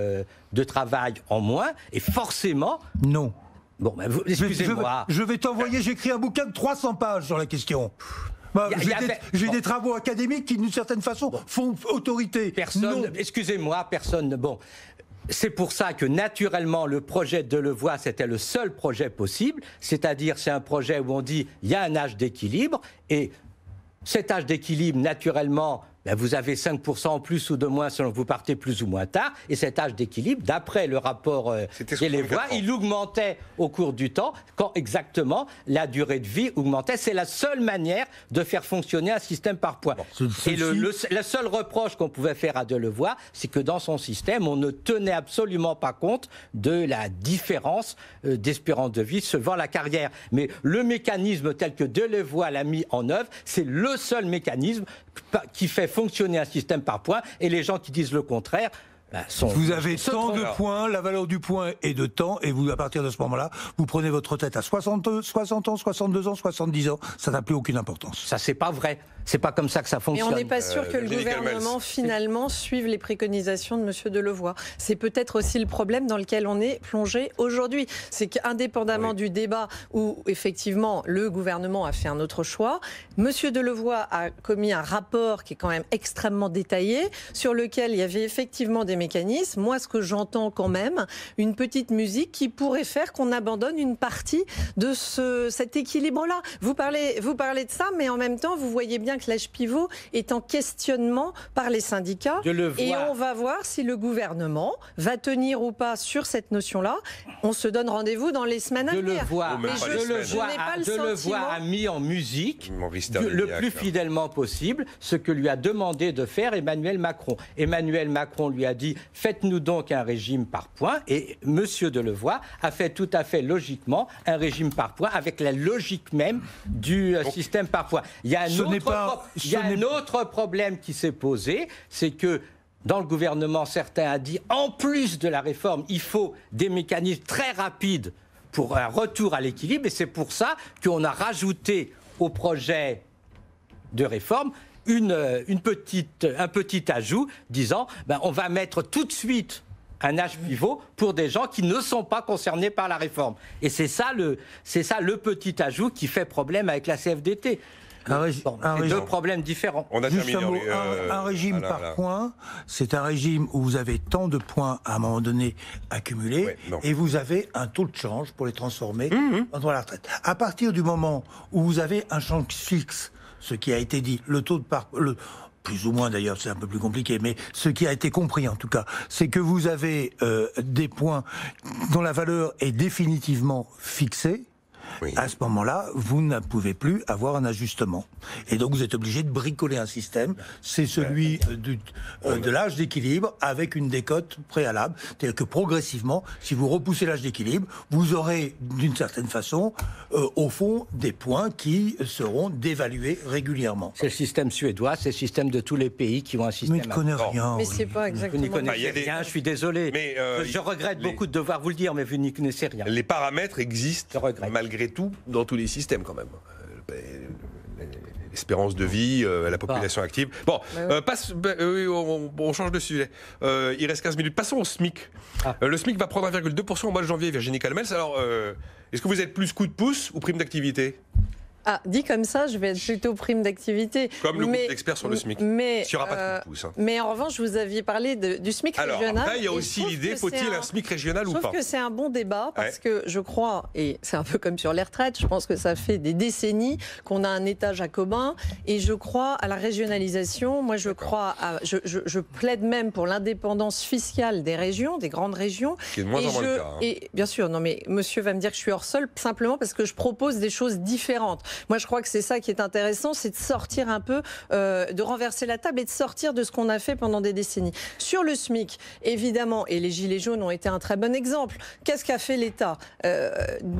de travail en moins, et forcément... Non. Bon, excusez-moi. Je vais t'envoyer, j'écris un bouquin de 300 pages sur la question. J'ai des travaux académiques qui, d'une certaine façon, font autorité. Excusez-moi, personne... Bon, c'est pour ça que, naturellement, le projet de Delevoye, c'était le seul projet possible. C'est-à-dire, c'est un projet où on dit, il y a un âge d'équilibre, et cet âge d'équilibre, naturellement... vous avez 5% en plus ou de moins selon que vous partez plus ou moins tard. Et cet âge d'équilibre, d'après le rapport Delevoye, il augmentait au cours du temps quand exactement la durée de vie augmentait. C'est la seule manière de faire fonctionner un système par points. Et le seul reproche qu'on pouvait faire à Delevoye, c'est que dans son système, on ne tenait absolument pas compte de la différence d'espérance de vie suivant la carrière. Mais le mécanisme tel que Delevoye l'a mis en œuvre, c'est le seul mécanisme qui fait fonctionner un système par points, et les gens qui disent le contraire Vous avez tant de points, la valeur du point est de temps, et vous, à partir de ce moment-là, vous prenez votre retraite à 60 ans, 62 ans, 70 ans, ça n'a plus aucune importance. Ça, c'est pas vrai. C'est pas comme ça que ça fonctionne. Mais on n'est pas sûr que le gouvernement, finalement, suive les préconisations de M. Delevoye. C'est peut-être aussi le problème dans lequel on est plongé aujourd'hui. C'est qu'indépendamment du débat où, effectivement, le gouvernement a fait un autre choix, M. Delevoye a commis un rapport qui est quand même extrêmement détaillé, sur lequel il y avait effectivement des mécanismes. Moi, ce que j'entends quand même, une petite musique qui pourrait faire qu'on abandonne une partie de cet équilibre-là. Vous parlez de ça, mais en même temps, vous voyez bien que l'âge pivot est en questionnement par les syndicats. Et on va voir si le gouvernement va tenir ou pas sur cette notion-là. On se donne rendez-vous dans les semaines à venir. Delevoye a mis en musique le plus fidèlement possible ce que lui a demandé de faire Emmanuel Macron. Emmanuel Macron lui a dit « Faites-nous donc un régime par points » et M. Delevoye a fait tout à fait logiquement un régime par points avec la logique même du système par points. Il y a un autre problème qui s'est posé, c'est que dans le gouvernement, certains ont dit en plus de la réforme, il faut des mécanismes très rapides pour un retour à l'équilibre, et c'est pour ça qu'on a rajouté au projet de réforme un petit ajout disant on va mettre tout de suite un âge pivot pour des gens qui ne sont pas concernés par la réforme. Et c'est ça le petit ajout qui fait problème avec la CFDT. C'est deux problèmes différents. On a terminé. Un régime par points, c'est un régime où vous avez tant de points à un moment donné accumulés, et vous avez un taux de change pour les transformer dans la retraite. À partir du moment où vous avez un change fixe, ce qui a été dit, le taux de plus ou moins d'ailleurs, c'est un peu plus compliqué, mais ce qui a été compris en tout cas, c'est que vous avez des points dont la valeur est définitivement fixée. À ce moment-là, vous ne pouvez plus avoir un ajustement. Et donc, vous êtes obligé de bricoler un système. C'est celui de l'âge d'équilibre avec une décote préalable. C'est-à-dire que progressivement, si vous repoussez l'âge d'équilibre, vous aurez, d'une certaine façon, au fond, des points qui seront dévalués régulièrement. C'est le système suédois, c'est le système de tous les pays qui ont un système... Mais je ne connais rien. Mais c'est pas exactement... Vous n'y connaissez rien, je suis désolé. Mais je regrette beaucoup de devoir vous le dire, mais vous n'y connaissez rien. Les paramètres existent, malgré tout, dans tous les systèmes quand même. L'espérance de vie, la population active. Bon, on change de sujet. Il reste 15 minutes. Passons au SMIC. Le SMIC va prendre 1,2% au mois de janvier, Virginie Calmels. Alors, est-ce que vous êtes plus coup de pouce ou prime d'activité ? Dit comme ça, je vais être plutôt prime d'activité. Comme le groupe d'experts sur le SMIC. Mais il n'y aura pas de coup de pouce. Mais en revanche, vous aviez parlé du SMIC régional. Alors, après, il y a aussi l'idée, faut-il un SMIC régional ou pas ? Je trouve que c'est un bon débat parce que je crois, et c'est un peu comme sur les retraites, je pense que ça fait des décennies qu'on a un État jacobin et je crois à la régionalisation. Moi, je plaide même pour l'indépendance fiscale des régions, des grandes régions. Qui est de moins en moins le cas. Et bien sûr, non mais monsieur va me dire que je suis hors sol simplement parce que je propose des choses différentes. Moi, je crois que c'est ça qui est intéressant, c'est de sortir un peu, de renverser la table et de sortir de ce qu'on a fait pendant des décennies. Sur le SMIC, évidemment, et les Gilets jaunes ont été un très bon exemple, qu'est-ce qu'a fait l'État ?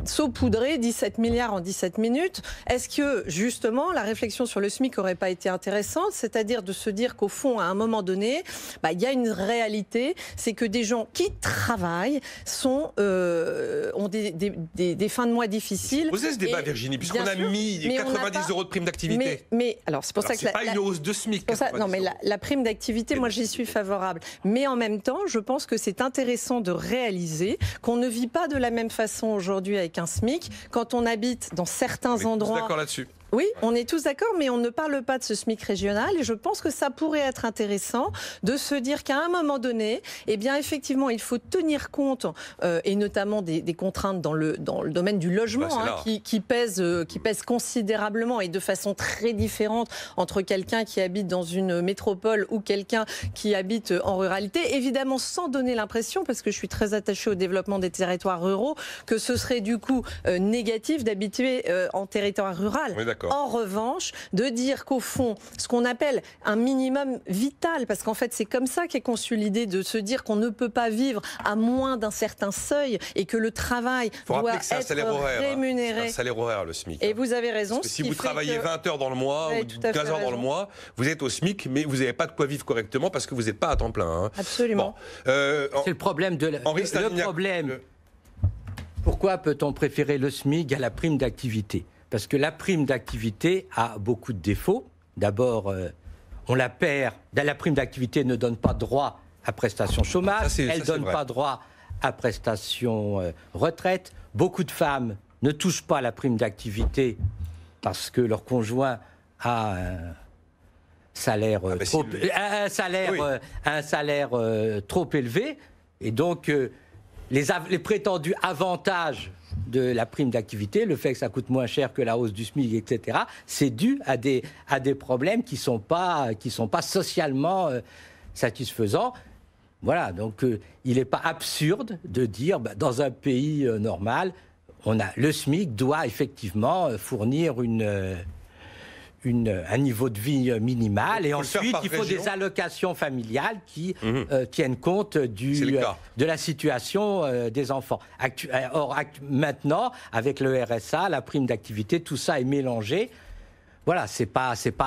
Saupoudrer 17 milliards en 17 minutes. Est-ce que, justement, la réflexion sur le SMIC n'aurait pas été intéressante ? C'est-à-dire de se dire qu'au fond, à un moment donné, il y a une réalité, c'est que des gens qui travaillent ont des fins de mois difficiles. Vous avez ce débat, Virginie, puisqu'on a mis 90 € de prime d'activité. Mais alors, c'est pour ça que c'est pas une hausse de SMIC. Non, mais la prime d'activité, moi, j'y suis favorable. Mais en même temps, je pense que c'est intéressant de réaliser qu'on ne vit pas de la même façon aujourd'hui avec un SMIC quand on habite dans certains endroits. On est d'accord là-dessus. Oui, on est tous d'accord, mais on ne parle pas de ce SMIC régional. Et je pense que ça pourrait être intéressant de se dire qu'à un moment donné, eh bien, effectivement, il faut tenir compte, et notamment des contraintes dans le domaine du logement, qui pèsent considérablement et de façon très différente entre quelqu'un qui habite dans une métropole ou quelqu'un qui habite en ruralité. Évidemment, sans donner l'impression, parce que je suis très attachée au développement des territoires ruraux, que ce serait du coup négatif d'habiter en territoire rural. Oui, En revanche, de dire qu'au fond, ce qu'on appelle un minimum vital, parce qu'en fait c'est comme ça qu'est conçue l'idée de se dire qu'on ne peut pas vivre à moins d'un certain seuil et que le travail doit être rémunéré. C'est un salaire horaire, le SMIC. Et vous avez raison. Parce que si vous travaillez 20 heures dans le mois ou 15 heures dans le mois, vous êtes au SMIC, mais vous n'avez pas de quoi vivre correctement parce que vous n'êtes pas à temps plein. Absolument. Bon, c'est le problème de le problème. Pourquoi peut-on préférer le SMIC à la prime d'activité? Parce que la prime d'activité a beaucoup de défauts. D'abord, on la perd. La prime d'activité ne donne pas droit à prestation chômage. Elle ne donne pas droit à prestation retraite. Beaucoup de femmes ne touchent pas la prime d'activité parce que leur conjoint a un salaire, trop élevé. Et donc, les prétendus avantages de la prime d'activité, le fait que ça coûte moins cher que la hausse du SMIC, etc., c'est dû à des problèmes qui sont pas socialement satisfaisants. Voilà, donc il n'est pas absurde de dire, dans un pays normal, le SMIC doit effectivement fournir un niveau de vie minimal, et ensuite il faut des allocations familiales qui tiennent compte de la situation des enfants. Maintenant, avec le RSA, la prime d'activité, tout ça est mélangé. Voilà,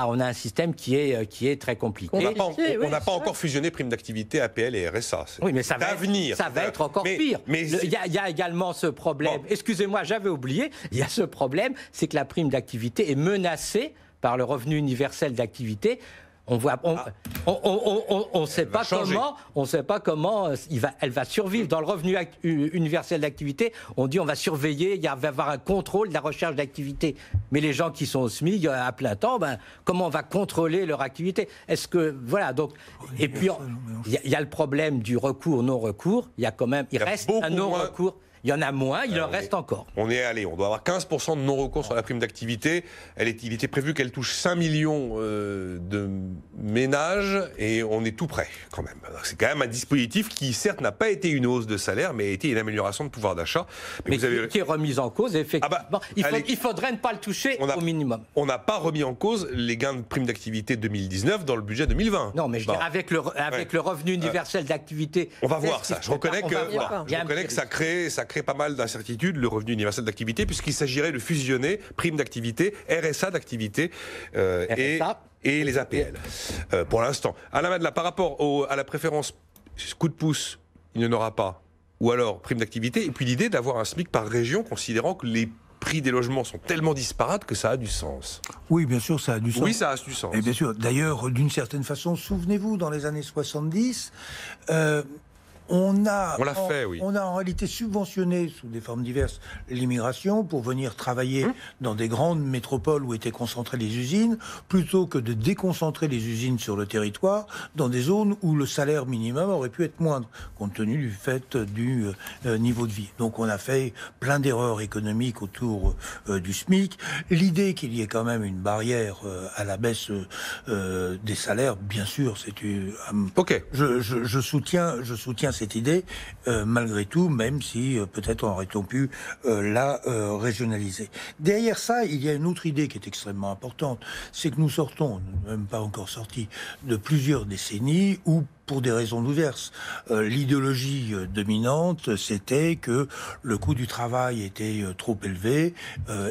on a un système qui est très compliqué. On n'a pas encore fusionné prime d'activité, APL et RSA. Oui, mais ça va être encore pire. Il y a également ce problème. Excusez-moi, j'avais oublié. Il y a ce problème, c'est que la prime d'activité est menacée par le revenu universel d'activité. On ne sait pas comment elle va survivre. Dans le revenu universel d'activité, on dit on va surveiller, il va y avoir un contrôle de la recherche d'activité. Mais les gens qui sont au SMIC à plein temps, comment on va contrôler leur activité? Est-ce que donc et puis il y a le problème du recours non-recours. Il reste un non-recours. Il y en a moins, il en reste encore. On doit avoir 15% de non-recours sur la prime d'activité. Il était prévu qu'elle touche 5 millions de ménages et on est tout près quand même. C'est quand même un dispositif qui, certes, n'a pas été une hausse de salaire, mais a été une amélioration de pouvoir d'achat. Mais qui est remise en cause, effectivement. Il faudrait ne pas le toucher au minimum. On n'a pas remis en cause les gains de prime d'activité 2019 dans le budget 2020. Non, mais je dis avec le revenu universel d'activité... On va voir ça. Je reconnais que ça crée pas mal d'incertitudes, le revenu universel d'activité, puisqu'il s'agirait de fusionner prime d'activité, RSA d'activité et les APL. Pour l'instant. Alain Madelin, par rapport à la préférence coup de pouce, il n'y en aura pas, ou alors prime d'activité, et puis l'idée d'avoir un SMIC par région, considérant que les prix des logements sont tellement disparates que ça a du sens. Oui, bien sûr, ça a du sens. Oui, ça a du sens. Et bien sûr. D'ailleurs, d'une certaine façon, souvenez-vous, dans les années 70... On a en réalité subventionné, sous des formes diverses, l'immigration pour venir travailler dans des grandes métropoles où étaient concentrées les usines, plutôt que de déconcentrer les usines sur le territoire dans des zones où le salaire minimum aurait pu être moindre, compte tenu du fait du niveau de vie. Donc on a fait plein d'erreurs économiques autour du SMIC. L'idée qu'il y ait quand même une barrière à la baisse des salaires, bien sûr, c'est je soutiens cette idée, malgré tout, même si peut-être aurait-on pu la régionaliser. Derrière ça, il y a une autre idée qui est extrêmement importante, c'est que nous sortons, même pas encore sortis, de plusieurs décennies où, pour des raisons diverses, l'idéologie dominante, c'était que le coût du travail était trop élevé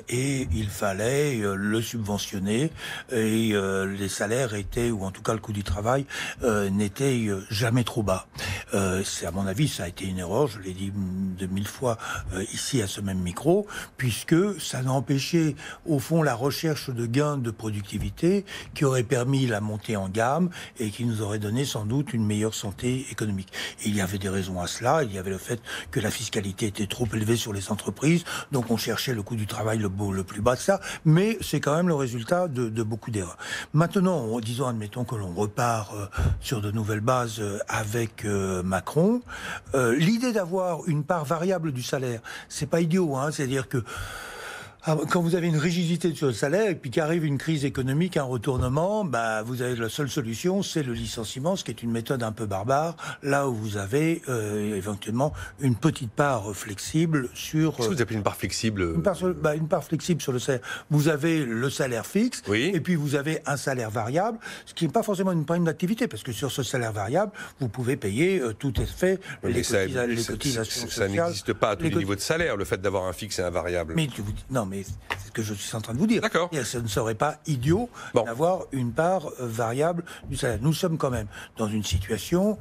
et il fallait le subventionner, et les salaires étaient, ou en tout cas le coût du travail, n'était jamais trop bas. À mon avis, ça a été une erreur, je l'ai dit de 1000 fois ici à ce même micro, puisque ça n'a empêché, au fond, la recherche de gains de productivité qui aurait permis la montée en gamme et qui nous aurait donné sans doute une meilleure santé économique. Et il y avait des raisons à cela. Il y avait le fait que la fiscalité était trop élevée sur les entreprises, donc on cherchait le coût du travail le plus bas de ça, mais c'est quand même le résultat de beaucoup d'erreurs. Maintenant, admettons que l'on repart sur de nouvelles bases avec Macron, l'idée d'avoir une part variable du salaire, c'est pas idiot, c'est-à-dire que Quand vous avez une rigidité sur le salaire et puis qu'arrive une crise économique, un retournement, vous avez la seule solution, c'est le licenciement, ce qui est une méthode un peu barbare, là où vous avez éventuellement une petite part flexible sur... Qu'est-ce que vous appelez une part flexible? Une part flexible sur le salaire. Vous avez le salaire fixe, et puis vous avez un salaire variable, ce qui n'est pas forcément une prime d'activité, parce que sur ce salaire variable, vous pouvez payer tout est fait, les cotisations sociales. Ça n'existe pas à tous les niveaux de salaire, le fait d'avoir un fixe et un variable. Mais c'est ce que je suis en train de vous dire. D'accord. Et ce ne serait pas idiot d'avoir une part variable du salaire. Nous sommes quand même dans une situation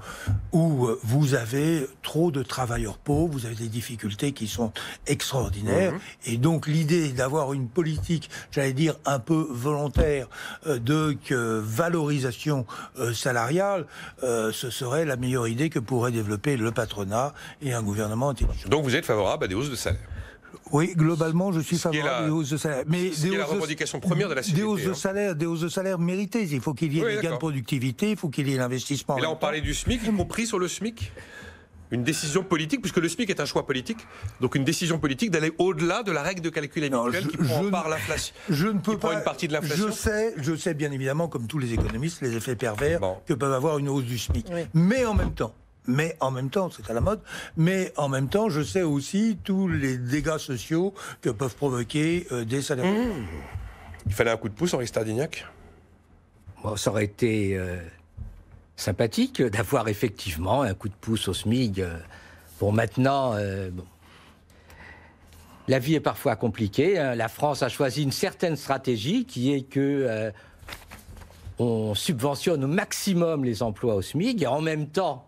où vous avez trop de travailleurs pauvres, vous avez des difficultés qui sont extraordinaires, et donc l'idée d'avoir une politique, j'allais dire, un peu volontaire de valorisation salariale, ce serait la meilleure idée que pourrait développer le patronat et un gouvernement intelligent. Donc vous êtes favorable à des hausses de salaire? Oui, globalement, je suis favorable des hausses de salaire. Mais c'est la revendication première de la société. Des hausses de salaire méritées. Il faut qu'il y ait des gains de productivité, il faut qu'il y ait l'investissement. Et là, on parlait du SMIC, y compris sur le SMIC? Une décision politique, puisque le SMIC est un choix politique, donc une décision politique d'aller au-delà de la règle de calcul habituelle qui prend par l'inflation. Je ne peux pas. Une partie de l'inflation. Je sais bien évidemment, comme tous les économistes, les effets pervers que peuvent avoir une hausse du SMIC. Oui. Mais en même temps, c'est à la mode, mais en même temps, je sais aussi tous les dégâts sociaux que peuvent provoquer des salaires. Il fallait un coup de pouce, Henri Stardignac? Ça aurait été sympathique d'avoir effectivement un coup de pouce au SMIC. Bon, maintenant, la vie est parfois compliquée. Hein. La France a choisi une certaine stratégie qui est que on subventionne au maximum les emplois au SMIC et en même temps,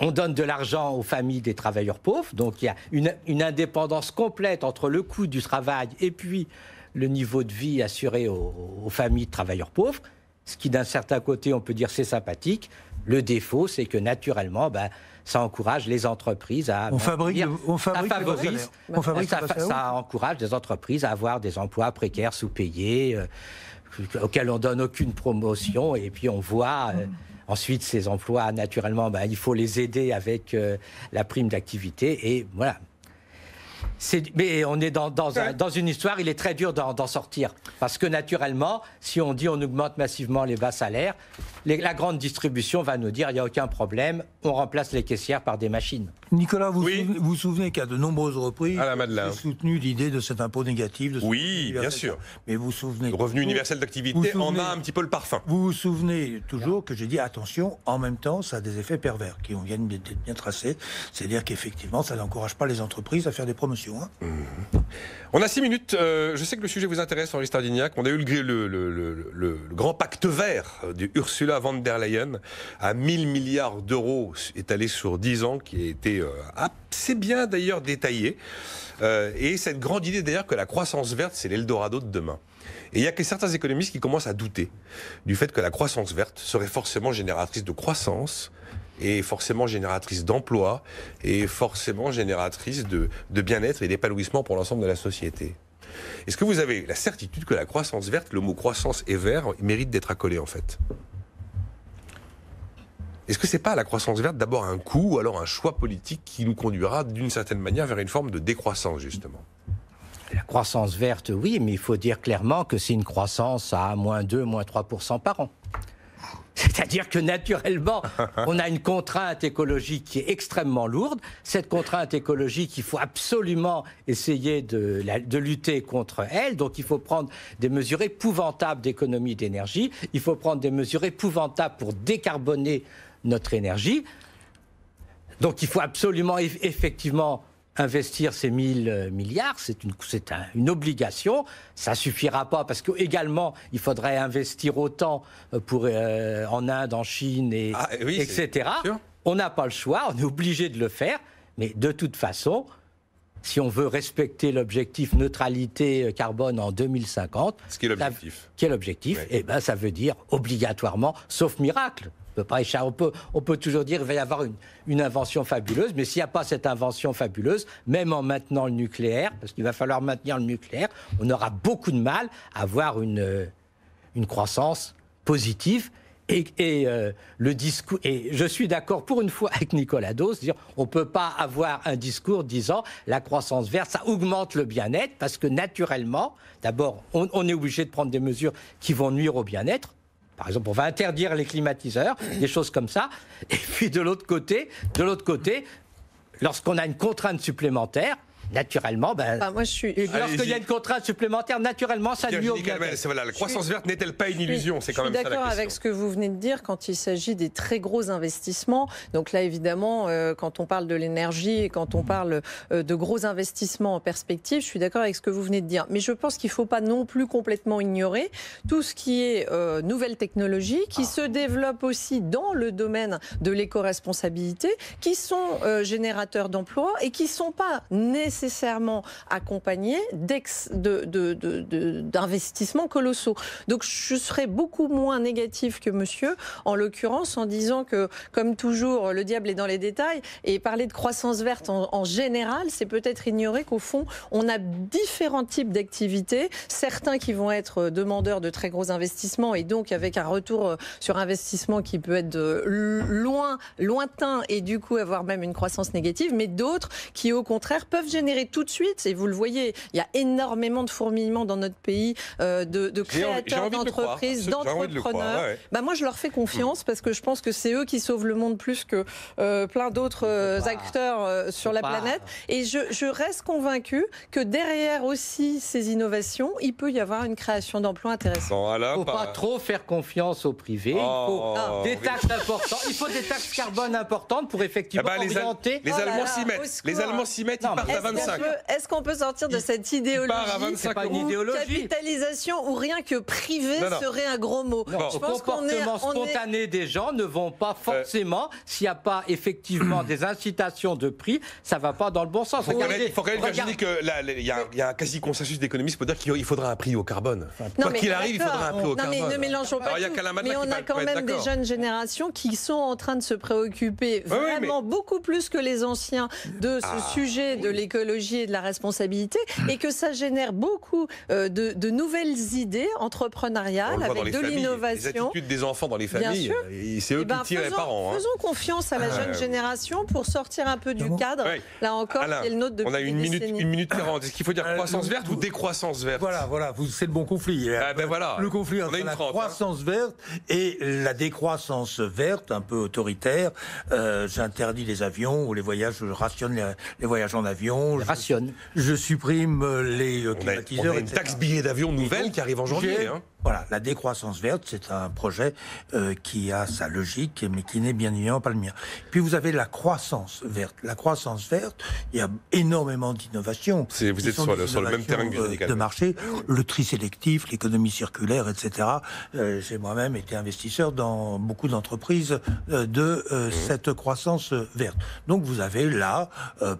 on donne de l'argent aux familles des travailleurs pauvres, donc il y a une indépendance complète entre le coût du travail et puis le niveau de vie assuré aux familles de travailleurs pauvres, ce qui d'un certain côté on peut dire c'est sympathique. Le défaut c'est que naturellement ça encourage les entreprises à... Ça encourage les entreprises à avoir des emplois précaires sous-payés, auxquels on donne aucune promotion et puis on voit... Ensuite, ces emplois, naturellement, il faut les aider avec la prime d'activité. Et voilà. Mais on est dans une histoire, il est très dur d'en sortir. Parce que naturellement, si on dit on augmente massivement les bas salaires, la grande distribution va nous dire il n'y a aucun problème, on remplace les caissières par des machines. Nicolas, vous souvenez qu'à de nombreuses reprises, j'ai soutenu l'idée de cet impôt négatif. Oui, bien sûr. Mais vous vous souvenez... Le revenu universel d'activité en a un petit peu le parfum. Vous vous souvenez toujours que j'ai dit attention, en même temps, ça a des effets pervers qui viennent d'être bien tracés. C'est-à-dire qu'effectivement, ça n'encourage pas les entreprises à faire des promotions. On a 6 minutes. Je sais que le sujet vous intéresse, Henri Stardignac. On a eu le grand pacte vert de Ursula von der Leyen à 1000 milliards d'euros étalé sur 10 ans, qui a été assez bien d'ailleurs détaillé. Et cette grande idée d'ailleurs que la croissance verte, c'est l'Eldorado de demain. Et il y a que certains économistes qui commencent à douter du fait que la croissance verte serait forcément génératrice de croissance, et forcément génératrice d'emplois, et forcément génératrice de bien-être et d'épanouissement pour l'ensemble de la société. Est-ce que vous avez la certitude que la croissance verte, le mot croissance et vert, mérite d'être accolé en fait? Est-ce que c'est pas la croissance verte d'abord un coût ou alors un choix politique qui nous conduira d'une certaine manière vers une forme de décroissance justement? La croissance verte, oui, mais il faut dire clairement que c'est une croissance à -2, -3% par an. C'est-à-dire que naturellement, on a une contrainte écologique qui est extrêmement lourde. Cette contrainte écologique, il faut absolument essayer de lutter contre elle. Donc il faut prendre des mesures épouvantables d'économie d'énergie. Il faut prendre des mesures épouvantables pour décarboner notre énergie. Donc il faut absolument effectivement investir ces 1000 milliards, c'est une obligation. Ça suffira pas parce que également il faudrait investir autant en Inde, en Chine, etc. On n'a pas le choix, on est obligé de le faire. Mais de toute façon, si on veut respecter l'objectif neutralité carbone en 2050, ce qui est l'objectif, ça veut dire obligatoirement, sauf miracle. On peut toujours dire qu'il va y avoir une invention fabuleuse, mais s'il n'y a pas cette invention fabuleuse, même en maintenant le nucléaire, parce qu'il va falloir maintenir le nucléaire, on aura beaucoup de mal à avoir une croissance positive. le discours, et je suis d'accord pour une fois avec Nicolas Dos, dire on ne peut pas avoir un discours disant la croissance verte, ça augmente le bien-être, parce que naturellement, d'abord, on est obligé de prendre des mesures qui vont nuire au bien-être. Par exemple, on va interdire les climatiseurs, des choses comme ça. Et puis de l'autre côté, lorsqu'on a une contrainte supplémentaire, naturellement, lorsqu'il y a une contrainte supplémentaire, naturellement, ça nuit au bien-être. Voilà, la croissance verte n'est-elle pas une illusion? C'est quand même ça la question. Je suis d'accord avec ce que vous venez de dire quand il s'agit des très gros investissements. Donc là, évidemment, quand on parle de l'énergie et quand on parle de gros investissements en perspective, je suis d'accord avec ce que vous venez de dire. Mais je pense qu'il ne faut pas non plus complètement ignorer tout ce qui est nouvelles technologies qui se développent aussi dans le domaine de l'éco-responsabilité, qui sont générateurs d'emplois et qui ne sont pas nécessairement accompagnés d'investissements colossaux. Donc je serais beaucoup moins négatif que monsieur, en l'occurrence, en disant que, comme toujours, le diable est dans les détails, et parler de croissance verte en général, c'est peut-être ignorer qu'au fond, on a différents types d'activités, certains qui vont être demandeurs de très gros investissements, et donc avec un retour sur investissement qui peut être lointain, et du coup avoir même une croissance négative, mais d'autres qui, au contraire, peuvent générer tout de suite, et vous le voyez, il y a énormément de fourmillement dans notre pays, de créateurs d'entreprises, d'entrepreneurs. Moi, je leur fais confiance parce que je pense que c'est eux qui sauvent le monde plus que plein d'autres acteurs sur la planète. Et je reste convaincue que derrière aussi ces innovations, il peut y avoir une création d'emplois intéressante. Il ne faut pas trop faire confiance au privé. Il faut des taxes importantes. Il faut des taxes carbone importantes pour effectivement orienter. Les Allemands s'y mettent. Les Allemands s'y mettent. Ils partent à 25. Est-ce qu'on peut sortir de cette idéologie c'est pas une idéologie. Capitalisation ou rien que privé serait un gros mot? Le comportement spontané des gens ne vont pas forcément, s'il n'y a pas effectivement des incitations de prix, ça ne va pas dans le bon sens. Il faut quand même imaginer qu'il y a un quasi-consensus d'économistes pour dire qu'il faudra un prix au carbone. Quoi qu'il arrive, il faudra un prix au carbone. Ne mélangeons pas tout. Mais on a quand même des jeunes générations qui sont en train de se préoccuper vraiment beaucoup plus que les anciens de ce sujet de l'écologie et de la responsabilité, et que ça génère beaucoup de nouvelles idées entrepreneuriales avec de l'innovation. Les attitudes des enfants dans les familles, c'est eux qui tirent les parents. Faisons confiance à la jeune génération pour sortir un peu du cadre, là encore, Alain, qui est le nôtre depuis on a une minute 40. Est-ce qu'il faut dire croissance verte ou décroissance verte? Voilà, c'est le bon conflit. Le conflit entre la croissance verte et la décroissance verte, un peu autoritaire. J'interdis les avions ou les voyages, je rationne les voyages en avion. Je supprime les climatiseurs. On a une taxe billet d'avion nouvelle qui arrive en janvier. Voilà, la décroissance verte, c'est un projet qui a sa logique, mais qui n'est bien évidemment pas le mien. Puis vous avez la croissance verte. La croissance verte, il y a énormément d'innovations. Vous êtes sur le même terrain que Véronique de marché, le tri sélectif, l'économie circulaire, etc. J'ai moi-même été investisseur dans beaucoup d'entreprises de cette croissance verte. Donc vous avez là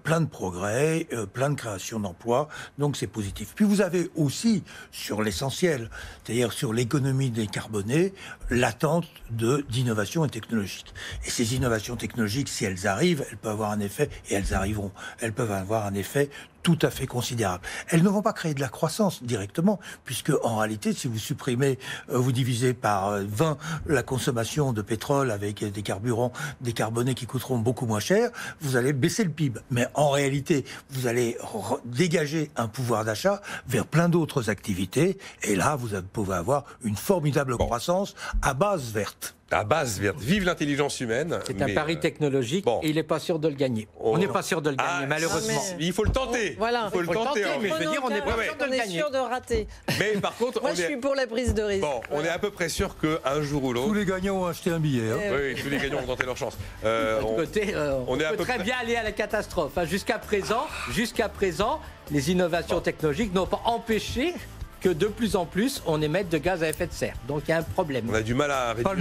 plein de progrès, plein de création d'emplois, donc c'est positif. Puis vous avez aussi, sur l'essentiel, c'est-à-dire sur l'économie décarbonée, l'attente d'innovations technologiques. Et ces innovations technologiques, si elles arrivent, elles peuvent avoir un effet, et elles arriveront, elles peuvent avoir un effet tout à fait considérable. Elles ne vont pas créer de la croissance directement, puisque en réalité, si vous supprimez, vous divisez par 20 la consommation de pétrole avec des carburants décarbonés qui coûteront beaucoup moins cher, vous allez baisser le PIB. Mais en réalité, vous allez dégager un pouvoir d'achat vers plein d'autres activités, et là, vous pouvez avoir une formidable croissance à base verte. À base verte. Vive l'intelligence humaine. C'est un pari technologique et il n'est pas sûr de le gagner. On n'est pas sûr de le gagner, malheureusement. Il faut le tenter. Voilà. Il faut le tenter. Mais je veux dire, on n'est pas sûr de le gagner. sûr de rater. Mais par contre, moi, je suis pour la prise de risque. Bon, on est à peu près sûr qu'un jour ou l'autre. Tous les gagnants ont acheté un billet. Oui, tous les gagnants ont tenté leur chance. On peut très bien aller à la catastrophe. Jusqu'à présent, les innovations technologiques n'ont pas empêché que de plus en plus, on émette de gaz à effet de serre. Donc il y a un problème. On a du mal à réduire.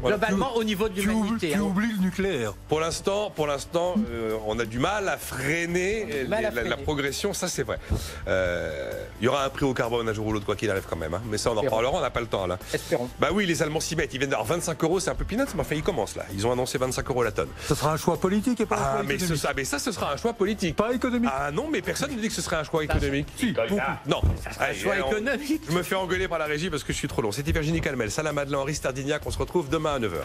Globalement, au niveau de l'humanité. Tu oublies le nucléaire. Pour l'instant, on a du mal à freiner la progression, ça c'est vrai. Il y aura un prix au carbone un jour ou l'autre, quoi qu'il arrive quand même. Mais ça, on en reparlera, on n'a pas le temps là. Espérons. Bah oui, les Allemands s'y mettent. Ils viennent d'avoir 25 €, c'est un peu peanuts, mais enfin, ils commencent là. Ils ont annoncé 25 € la tonne. Ce sera un choix politique et pas un choix économique. Mais ça, ce sera un choix politique. Pas économique. Ah non, mais personne ne dit que ce serait un choix économique. Si, beaucoup. Non. Un choix économique. Je me fais engueuler par la régie parce que je suis trop long. C'était Virginie Calmel, Salah Madelin, Henri Stardignac. On se retrouve demain à 9h.